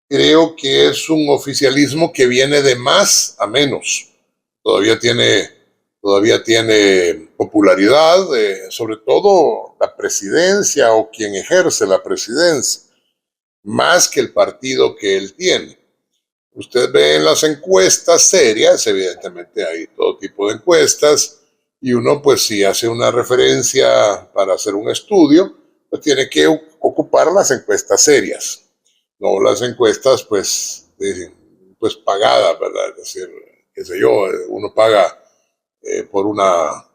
creo que es un oficialismo que viene de más a menos. Todavía tiene, todavía tiene popularidad, sobre todo la presidencia o quien ejerce la presidencia, más que el partido que él tiene. Usted ve en las encuestas serias, evidentemente hay todo tipo de encuestas, y uno pues si hace una referencia para hacer un estudio, pues tiene que ocupar las encuestas serias, no las encuestas pues pagadas, ¿verdad? Es decir, qué sé yo, uno paga por una,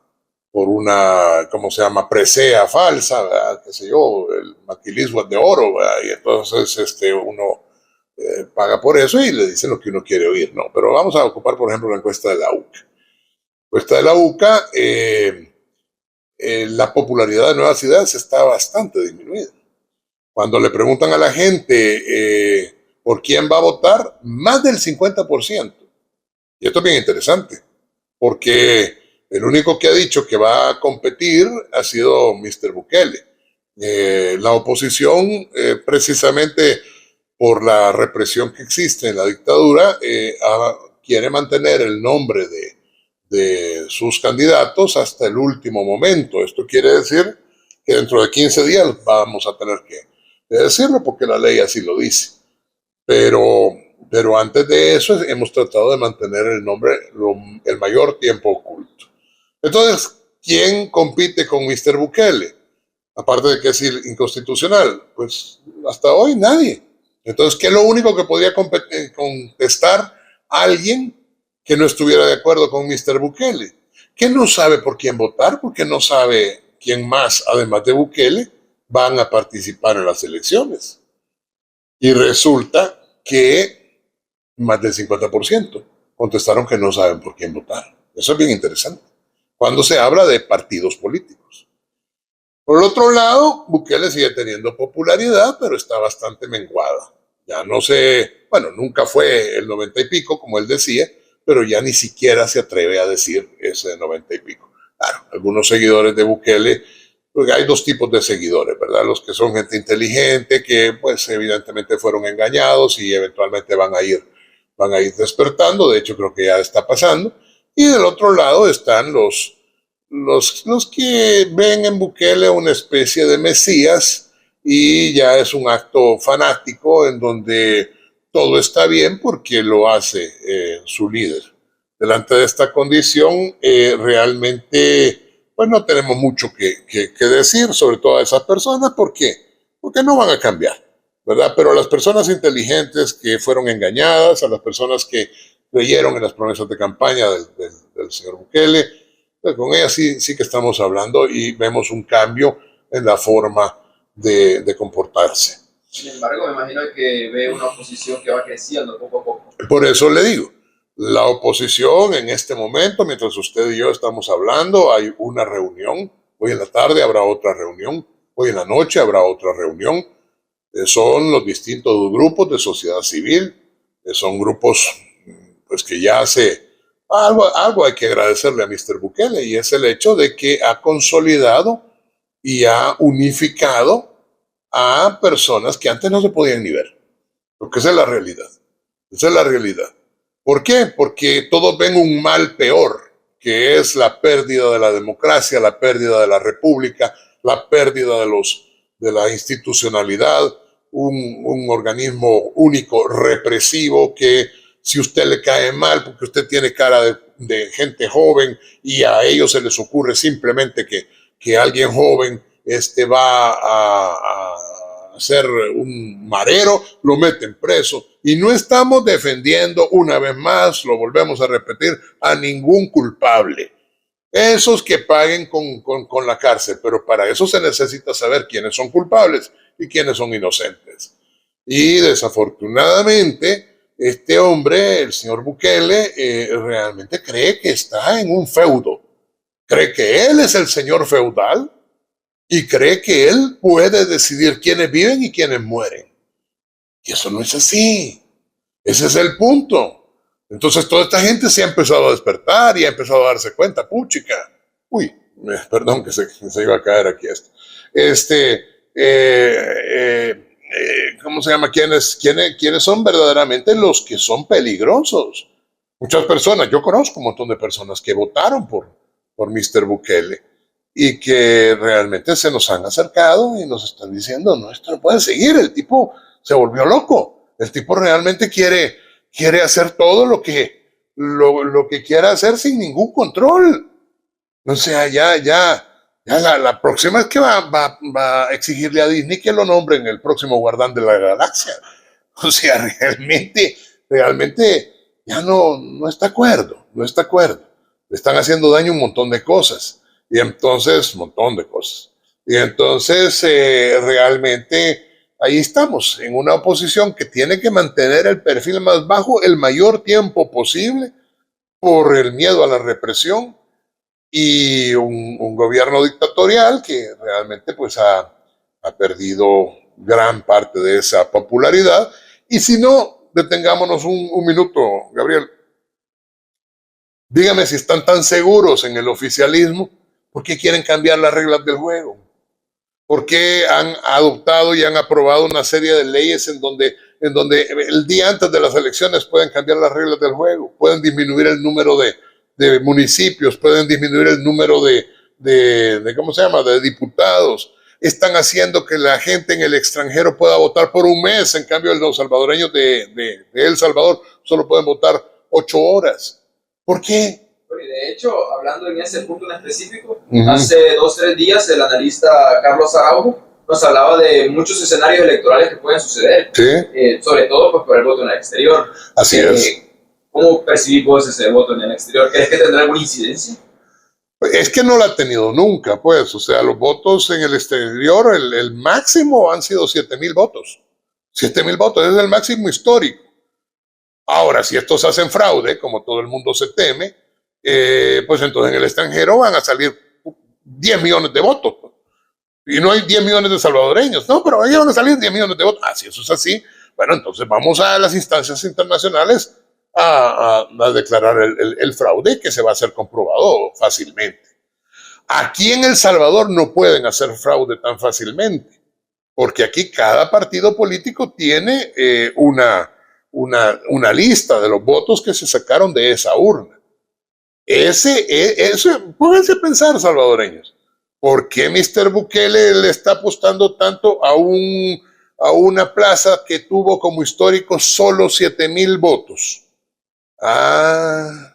¿cómo se llama? Presea falsa, ¿verdad? Qué sé yo, el maquilismo de oro, ¿verdad? Y entonces uno paga por eso y le dicen lo que uno quiere oír, ¿no? Pero vamos a ocupar, por ejemplo, la encuesta de la UCA. La encuesta de la UCA, la popularidad de Nuevas Ideas está bastante disminuida. Cuando le preguntan a la gente por quién va a votar, más del 50%. Y esto es bien interesante, porque el único que ha dicho que va a competir ha sido Mr. Bukele. La oposición, precisamente por la represión que existe en la dictadura, quiere mantener el nombre de sus candidatos hasta el último momento. Esto quiere decir que dentro de 15 días vamos a tener que decirlo porque la ley así lo dice. Pero, pero antes de eso hemos tratado de mantener el nombre el mayor tiempo oculto. Entonces, ¿quién compite con Mr. Bukele? Aparte de que es inconstitucional, pues hasta hoy nadie. Entonces, ¿qué es lo único que podría contestar alguien que no estuviera de acuerdo con Mr. Bukele? Que no sabe por quién votar, porque no sabe quién más, además de Bukele, van a participar en las elecciones. Y resulta que más del 50% contestaron que no saben por quién votar. Eso es bien interesante. Cuando se habla de partidos políticos. Por el otro lado, Bukele sigue teniendo popularidad, pero está bastante menguada. Ya no sé, bueno, nunca fue el 90 y pico, como él decía, pero ya ni siquiera se atreve a decir ese 90 y pico. Claro, algunos seguidores de Bukele, porque hay dos tipos de seguidores, ¿verdad? Los que son gente inteligente, que pues evidentemente fueron engañados y eventualmente van a ir despertando, de hecho creo que ya está pasando. Y del otro lado están los que ven en Bukele una especie de mesías y ya es un acto fanático en donde todo está bien porque lo hace su líder. Delante de esta condición, realmente pues no tenemos mucho que decir sobre todas esas personas. ¿Por qué? Porque no van a cambiar, ¿verdad? Pero a las personas inteligentes que fueron engañadas, a las personas que creyeron en las promesas de campaña del señor Bukele, pues con ella sí que estamos hablando y vemos un cambio en la forma de comportarse. Sin embargo, me imagino que ve una oposición que va creciendo poco a poco. Por eso le digo, la oposición en este momento, mientras usted y yo estamos hablando, hay una reunión. Hoy en la tarde habrá otra reunión. Hoy en la noche habrá otra reunión. Son los distintos grupos de sociedad civil. Son grupos pues que ya hace algo hay que agradecerle a Mr. Bukele, y es el hecho de que ha consolidado y ha unificado a personas que antes no se podían ni ver. Porque esa es la realidad. Esa es la realidad. ¿Por qué? Porque todos ven un mal peor, que es la pérdida de la democracia, la pérdida de la república, la pérdida de la institucionalidad, un organismo único, represivo, que si usted le cae mal porque usted tiene cara de gente joven y a ellos se les ocurre simplemente que alguien joven va a ser un marero, lo meten preso. Y no estamos defendiendo, una vez más, lo volvemos a repetir, a ningún culpable. Esos que paguen con la cárcel, pero para eso se necesita saber quiénes son culpables y quiénes son inocentes. Y desafortunadamente, este hombre, el señor Bukele, realmente cree que está en un feudo. Cree que él es el señor feudal y cree que él puede decidir quiénes viven y quiénes mueren. Y eso no es así. Ese es el punto. Entonces toda esta gente se ha empezado a despertar y ha empezado a darse cuenta, puchica. Uy, perdón que se iba a caer aquí esto. Este, ¿cómo se llama? ¿Quiénes son verdaderamente los que son peligrosos? Muchas personas, yo conozco un montón de personas que votaron por Mr. Bukele y que realmente se nos han acercado y nos están diciendo, no, esto no puede seguir, el tipo se volvió loco, el tipo realmente quiere hacer todo lo que quiera hacer sin ningún control. O sea, ya la próxima es que va a exigirle a Disney que lo nombren el próximo guardián de la galaxia. O sea, realmente ya no está de acuerdo, no está de acuerdo. Le están haciendo daño un montón de cosas. Y entonces, un montón de cosas. Y entonces, realmente, ahí estamos, en una oposición que tiene que mantener el perfil más bajo el mayor tiempo posible por el miedo a la represión y un gobierno dictatorial que realmente pues ha perdido gran parte de esa popularidad. Y si no, detengámonos un minuto, Gabriel. Dígame si están tan seguros en el oficialismo, ¿por qué quieren cambiar las reglas del juego? ¿Por qué han adoptado y han aprobado una serie de leyes en donde el día antes de las elecciones pueden cambiar las reglas del juego, pueden disminuir el número de municipios, pueden disminuir el número ¿cómo se llama?, de diputados? Están haciendo que la gente en el extranjero pueda votar por un mes, en cambio los salvadoreños de El Salvador solo pueden votar 8 horas. ¿Por qué? De hecho, hablando en ese punto en específico, hace 2 o 3 días el analista Carlos Araujo nos hablaba de muchos escenarios electorales que pueden suceder, ¿sí? Sobre todo pues, por el voto en el exterior. Así es. ¿Cómo percibís vos ese voto en el exterior? ¿Crees que tendrá alguna incidencia? Es que no la ha tenido nunca, pues. O sea, los votos en el exterior, el máximo han sido 7,000 votos. 7,000 votos, es el máximo histórico. Ahora, si estos hacen fraude, como todo el mundo se teme, pues entonces en el extranjero van a salir 10 millones de votos. Y no hay 10 millones de salvadoreños. No, pero ahí van a salir 10 millones de votos. Ah, si eso es así, bueno, entonces vamos a las instancias internacionales a declarar el fraude, que se va a hacer comprobado fácilmente. Aquí en El Salvador no pueden hacer fraude tan fácilmente, porque aquí cada partido político tiene una lista de los votos que se sacaron de esa urna. Pónganse a pensar, salvadoreños, ¿por qué Mr. Bukele le está apostando tanto a una plaza que tuvo como histórico solo 7,000 votos? Ah,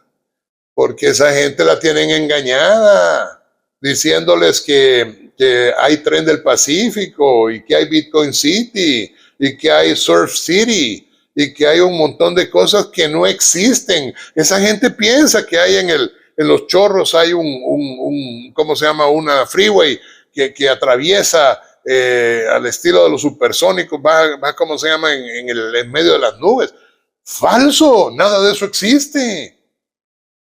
porque esa gente la tienen engañada, diciéndoles que hay Tren del Pacífico y que hay Bitcoin City y que hay Surf City y que hay un montón de cosas que no existen. Esa gente piensa que hay en Los Chorros hay ¿cómo se llama? Una freeway que atraviesa al estilo de los supersónicos, va ¿cómo se llama? En medio de las nubes. Falso, nada de eso existe.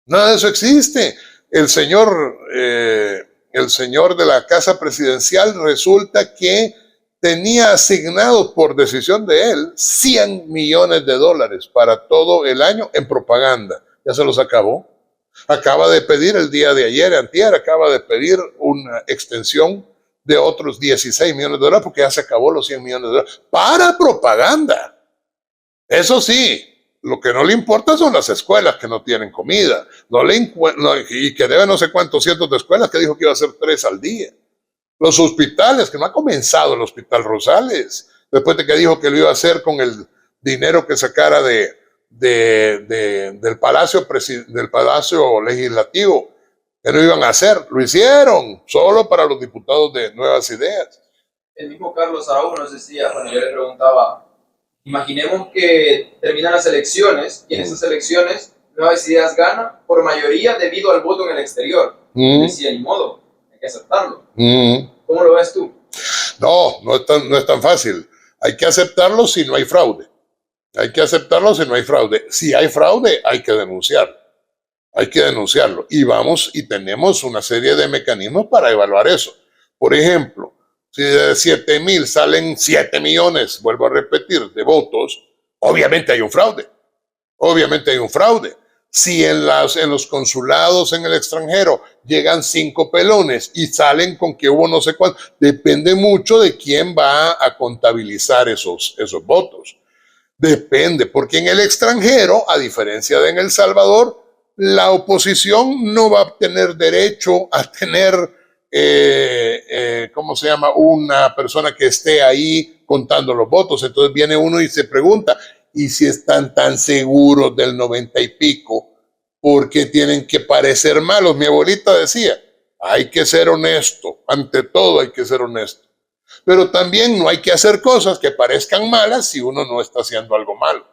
Nada de eso existe. El señor de la Casa Presidencial resulta que tenía asignado por decisión de él $100 millones para todo el año en propaganda. Ya se los acabó. Acaba de pedir el día de ayer, antier, acaba de pedir una extensión de otros $16 millones porque ya se acabó los $100 millones para propaganda. Eso sí, lo que no le importa son las escuelas que no tienen comida, y que debe no sé cuántos cientos de escuelas, que dijo que iba a hacer 3 al día. Los hospitales, que no ha comenzado el Hospital Rosales, después de que dijo que lo iba a hacer con el dinero que sacara del Palacio Legislativo, que no iban a hacer, lo hicieron, solo para los diputados de Nuevas Ideas. El mismo Carlos Araujo nos decía, cuando yo le preguntaba, imaginemos que terminan las elecciones y en esas elecciones Nuevas Ideas gana por mayoría debido al voto en el exterior. Decía, ni modo, hay que aceptarlo. ¿Cómo lo ves tú? No es tan fácil. Hay que aceptarlo si no hay fraude. Hay que aceptarlo si no hay fraude. Si hay fraude, hay que denunciarlo. Hay que denunciarlo. Y tenemos una serie de mecanismos para evaluar eso. Por ejemplo, si de 7,000 salen 7 millones, vuelvo a repetir, de votos, obviamente hay un fraude. Obviamente hay un fraude. Si en los consulados en el extranjero llegan 5 pelones y salen con que hubo no sé cuánto, depende mucho de quién va a contabilizar esos votos. Depende, porque en el extranjero, a diferencia de en El Salvador, la oposición no va a tener derecho a tener, ¿cómo se llama?, una persona que esté ahí contando los votos. Entonces viene uno y se pregunta, ¿y si están tan seguros del 90 y pico? ¿Por qué tienen que parecer malos? Mi abuelita decía, hay que ser honesto, ante todo hay que ser honesto. Pero también no hay que hacer cosas que parezcan malas si uno no está haciendo algo malo.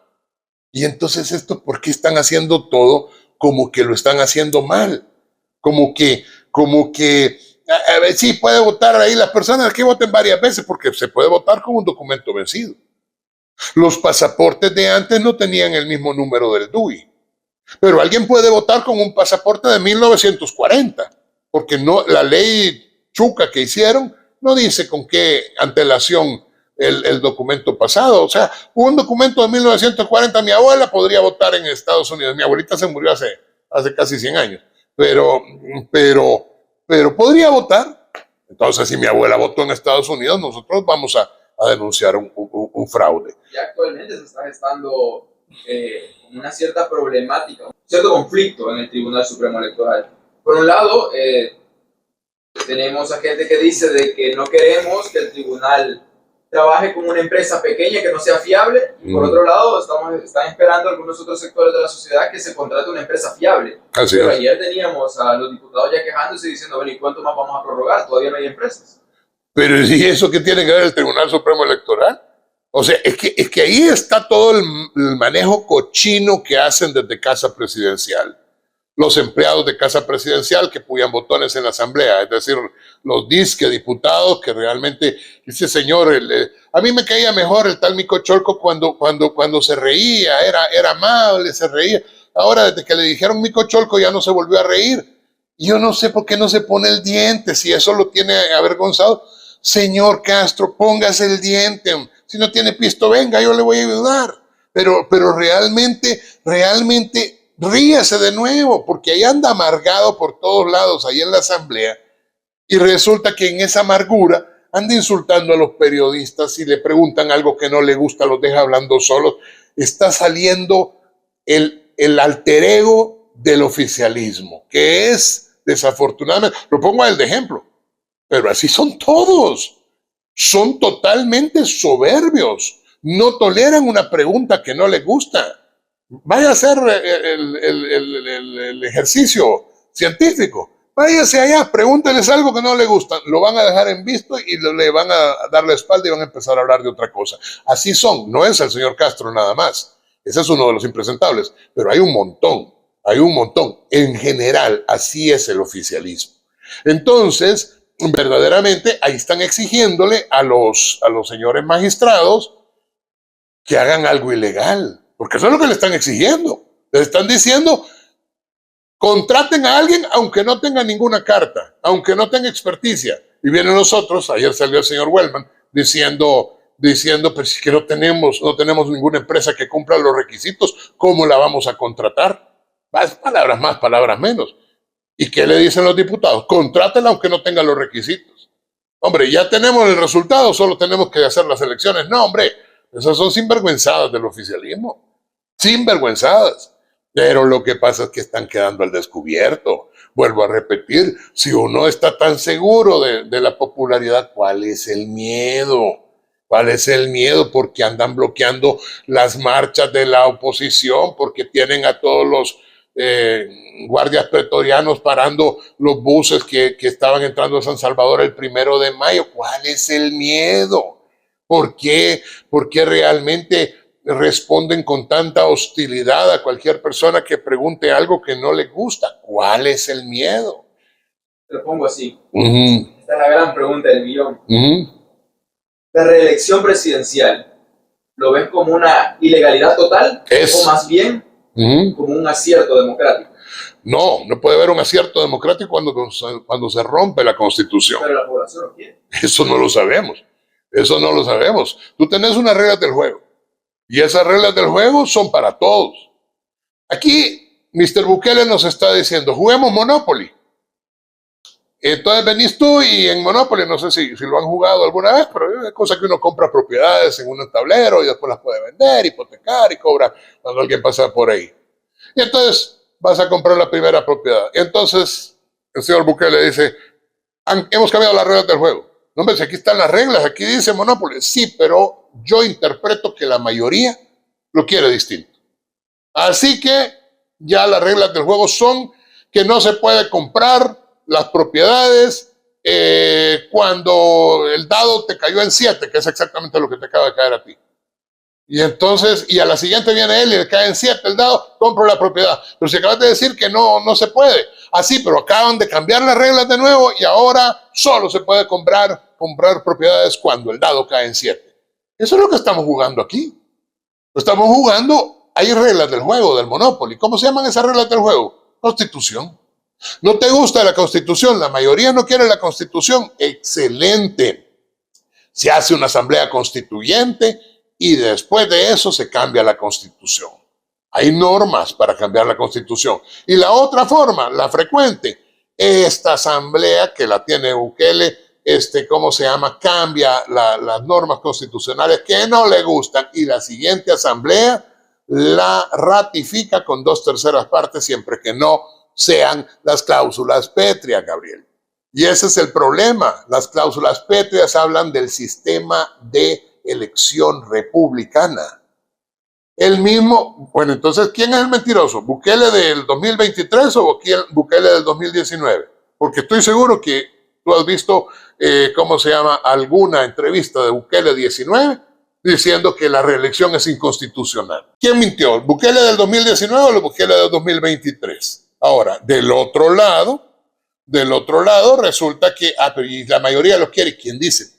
Y entonces esto, ¿por qué están haciendo todo como que lo están haciendo mal? Como que, a ver, sí, puede votar ahí las personas que voten varias veces porque se puede votar con un documento vencido. Los pasaportes de antes no tenían el mismo número del DUI, pero alguien puede votar con un pasaporte de 1940, porque no, la ley chuca que hicieron no dice con qué antelación el documento pasado. O sea, un documento de 1940, mi abuela podría votar en Estados Unidos. Mi abuelita se murió hace casi 100 años, pero podría votar. Entonces, si mi abuela votó en Estados Unidos, nosotros vamos a denunciar un fraude. Y actualmente se está gestando una cierta problemática, un cierto conflicto en el Tribunal Supremo Electoral. Por un lado, tenemos a gente que dice de que no queremos que el tribunal trabaje como una empresa pequeña que no sea fiable. Y por otro lado, están esperando algunos otros sectores de la sociedad que se contrate una empresa fiable. Pero ayer teníamos a los diputados ya quejándose y diciendo, bueno, ¿y cuánto más vamos a prorrogar? Todavía no hay empresas. Pero ¿y eso qué tiene que ver el Tribunal Supremo Electoral? O sea, es que ahí está todo el manejo cochino que hacen desde Casa Presidencial. Los empleados de Casa Presidencial que puyan botones en la Asamblea, es decir, los disque diputados que realmente, ese señor, a mí me caía mejor el tal Mico Cholco cuando se reía, era amable, se reía. Ahora, desde que le dijeron Mico Cholco ya no se volvió a reír. Yo no sé por qué no se pone el diente, si eso lo tiene avergonzado. Señor Castro, póngase el diente. Si no tiene pisto, venga, yo le voy a ayudar. Pero realmente ríase de nuevo, porque ahí anda amargado por todos lados, ahí en la Asamblea, y resulta que en esa amargura anda insultando a los periodistas y le preguntan algo que no le gusta, los deja hablando solos. Está saliendo el alter ego del oficialismo, que es, desafortunadamente, lo pongo a él de ejemplo, pero así son todos. Son totalmente soberbios. No toleran una pregunta que no les gusta. Vaya a hacer el ejercicio científico. Váyase allá, pregúnteles algo que no le gusta. Lo van a dejar en visto y le van a dar la espalda y van a empezar a hablar de otra cosa. Así son. No es el señor Castro nada más. Ese es uno de los impresentables. Pero hay un montón. Hay un montón. En general, así es el oficialismo. Entonces, verdaderamente ahí están exigiéndole a los señores magistrados que hagan algo ilegal, porque eso es lo que le están exigiendo. Les están diciendo, contraten a alguien aunque no tenga ninguna carta, aunque no tenga experticia. Y vienen nosotros, ayer salió el señor Wellman diciendo pues que no tenemos ninguna empresa que cumpla los requisitos, ¿cómo la vamos a contratar? Palabras más, palabras menos. ¿Y qué le dicen los diputados? Contrátela aunque no tenga los requisitos. Hombre, ya tenemos el resultado, solo tenemos que hacer las elecciones. No, hombre, esas son sinvergüenzadas del oficialismo. Sinvergüenzadas. Pero lo que pasa es que están quedando al descubierto. Vuelvo a repetir, si uno está tan seguro de la popularidad, ¿cuál es el miedo? ¿Cuál es el miedo? Porque andan bloqueando las marchas de la oposición, porque tienen a todos los guardias pretorianos parando los buses que estaban entrando a San Salvador el 1 de mayo. ¿Cuál es el miedo? ¿Por qué realmente responden con tanta hostilidad a cualquier persona que pregunte algo que no le gusta? ¿Cuál es el miedo? Te lo pongo así. Esta es la gran pregunta del millón. La reelección presidencial, ¿lo ves como una ilegalidad total o más bien como un acierto democrático? No puede haber un acierto democrático cuando se rompe la Constitución. Pero la población lo quiere. Eso no lo sabemos. Eso no lo sabemos. Tú tenés unas reglas del juego. Y esas reglas del juego son para todos. Aquí Mr. Bukele nos está diciendo, juguemos Monopoly. Entonces venís tú y en Monopoly, no sé si lo han jugado alguna vez, pero es cosa que uno compra propiedades en un tablero y después las puede vender, hipotecar y cobra cuando alguien pasa por ahí. Y entonces vas a comprar la primera propiedad. Entonces el señor Bukele dice, hemos cambiado las reglas del juego. No, hombre, si aquí están las reglas, aquí dice Monopoly. Sí, pero yo interpreto que la mayoría lo quiere distinto. Así que ya las reglas del juego son que no se puede comprar las propiedades cuando el dado te cayó en 7, que es exactamente lo que te acaba de caer a ti. Y entonces, y a la siguiente viene él y le cae en 7 el dado, compro la propiedad. Pero si acabas de decir que no se puede. Así, pero acaban de cambiar las reglas de nuevo y ahora solo se puede comprar propiedades cuando el dado cae en 7. Eso es lo que estamos jugando aquí. Estamos jugando, hay reglas del juego, del Monopoly. ¿Cómo se llaman esas reglas del juego? Constitución. ¿No te gusta la Constitución? La mayoría no quiere la Constitución. Excelente. Se hace una asamblea constituyente y después de eso se cambia la Constitución. Hay normas para cambiar la Constitución. Y la otra forma, la frecuente, esta asamblea que la tiene Bukele, ¿cómo se llama? Cambia las normas constitucionales que no le gustan y la siguiente asamblea la ratifica con 2/3 partes siempre que no sean las cláusulas pétreas, Gabriel. Y ese es el problema. Las cláusulas pétreas hablan del sistema de elección republicana. El mismo, bueno, entonces, ¿quién es el mentiroso? ¿Bukele del 2023 o Bukele del 2019? Porque estoy seguro que tú has visto, ¿cómo se llama? Alguna entrevista de Bukele 19 diciendo que la reelección es inconstitucional. ¿Quién mintió? ¿Bukele del 2019 o el Bukele del 2023? Ahora, del otro lado resulta que, pero y la mayoría lo quiere. ¿Quién dice?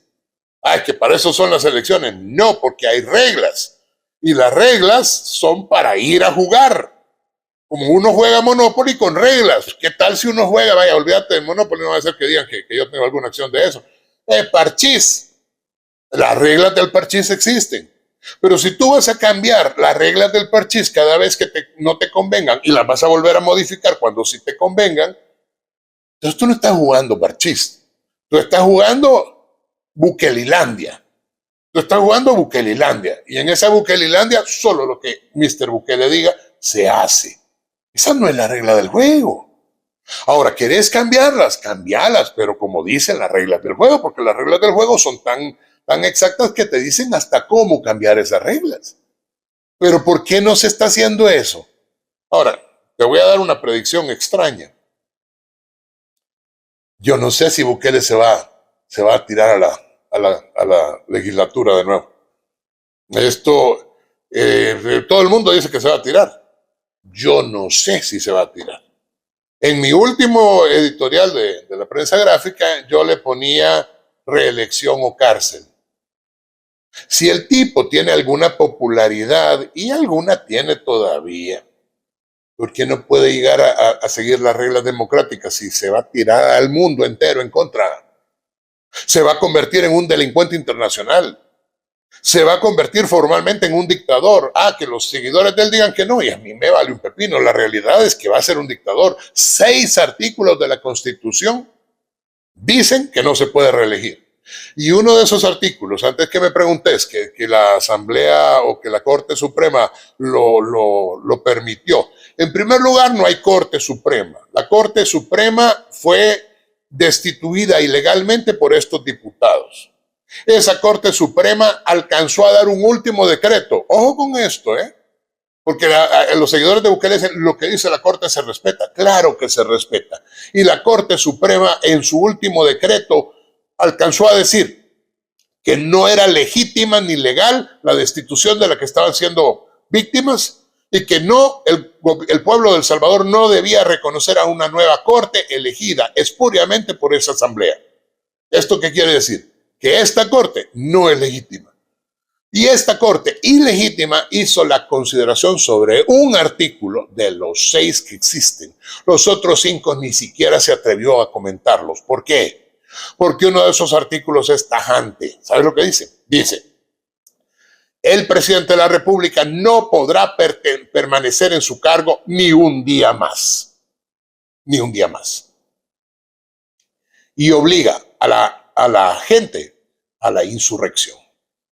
Que para eso son las elecciones. No, porque hay reglas. Y las reglas son para ir a jugar. Como uno juega Monopoly con reglas. ¿Qué tal si uno juega? Vaya, olvídate de Monopoly, no va a ser que digan que yo tengo alguna acción de eso. Parchís. Las reglas del parchís existen. Pero si tú vas a cambiar las reglas del parchís cada vez que no te convengan y las vas a volver a modificar cuando sí te convengan, entonces tú no estás jugando parchís. Tú estás jugando Bukelilandia. Tú estás jugando Bukelilandia. Y en esa Bukelilandia solo lo que Mr. Bukele diga se hace. Esa no es la regla del juego. Ahora, ¿querés cambiarlas? Cambialas, pero como dicen las reglas del juego, porque las reglas del juego son tan exactas que te dicen hasta cómo cambiar esas reglas. Pero ¿por qué no se está haciendo eso? Ahora, te voy a dar una predicción extraña. Yo no sé si Bukele se va a tirar a la legislatura de nuevo. Todo el mundo dice que se va a tirar. Yo no sé si se va a tirar. En mi último editorial de la prensa gráfica, yo le ponía reelección o cárcel. Si el tipo tiene alguna popularidad, y alguna tiene todavía, ¿por qué no puede llegar a seguir las reglas democráticas si se va a tirar al mundo entero en contra? Se va a convertir en un delincuente internacional. Se va a convertir formalmente en un dictador. Que los seguidores de él digan que no, y a mí me vale un pepino. La realidad es que va a ser un dictador. 6 artículos de la Constitución dicen que no se puede reelegir. Y uno de esos artículos, antes que me preguntes que la Asamblea o que la Corte Suprema lo permitió. En primer lugar, no hay Corte Suprema. La Corte Suprema fue destituida ilegalmente por estos diputados. Esa Corte Suprema alcanzó a dar un último decreto. Ojo con esto, porque los seguidores de Bukele dicen, lo que dice la Corte se respeta. Claro que se respeta. Y la Corte Suprema en su último decreto alcanzó a decir que no era legítima ni legal la destitución de la que estaban siendo víctimas y que el pueblo de El Salvador no debía reconocer a una nueva corte elegida espuriamente por esa asamblea. ¿Esto qué quiere decir? Que esta corte no es legítima. Y esta corte ilegítima hizo la consideración sobre un artículo de los 6 que existen. Los otros 5 ni siquiera se atrevió a comentarlos. ¿Por qué? Porque uno de esos artículos es tajante. ¿Sabes lo que dice? Dice el presidente de la República no podrá permanecer en su cargo ni un día más. Ni un día más. Y obliga a la gente a la insurrección.